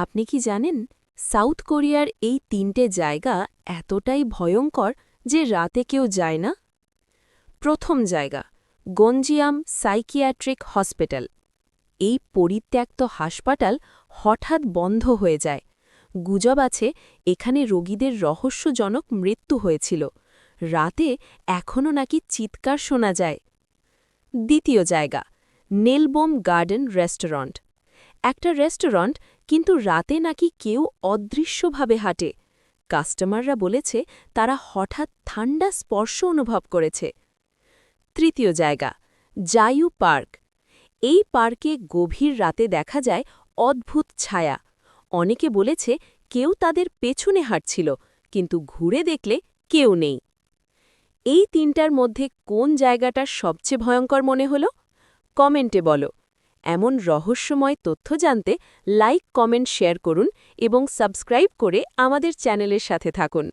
আপনি কি জানেন সাউথ কোরিয়ার এই ৩টে জায়গা এতটাই ভয়ঙ্কর যে রাতে কেউ যায় না? প্রথম জায়গা গঞ্জিয়াম সাইকিয়াট্রিক হসপিটাল। এই পরিত্যক্ত হাসপাতাল হঠাৎ বন্ধ হয়ে যায়। গুজব আছে এখানে রোগীদের রহস্যজনক মৃত্যু হয়েছিল। রাতে এখনও নাকি চিৎকার শোনা যায়। দ্বিতীয় জায়গা নেলবোম গার্ডেন রেস্টুরেন্ট। একটা রেস্টুরেন্ট, কিন্তু রাতে নাকি কেউ অদৃশ্যভাবে হাঁটে। কাস্টমাররা বলেছে তারা হঠাৎ ঠান্ডা স্পর্শ অনুভব করেছে। তৃতীয় জায়গা জায়ু পার্ক। এই পার্কে গভীর রাতে দেখা যায় অদ্ভুত ছায়া। অনেকে বলেছে কেউ তাদের পেছনে হাঁটছিল, কিন্তু ঘুরে দেখলে কেউ নেই। এই তিনটার মধ্যে কোন জায়গাটা সবচেয়ে ভয়ঙ্কর মনে হলো? কমেন্টে বলো। এমন রহস্যময় তথ্য জানতে লাইক, কমেন্ট, শেয়ার করুন এবং সাবস্ক্রাইব করে আমাদের চ্যানেলের সাথে থাকুন।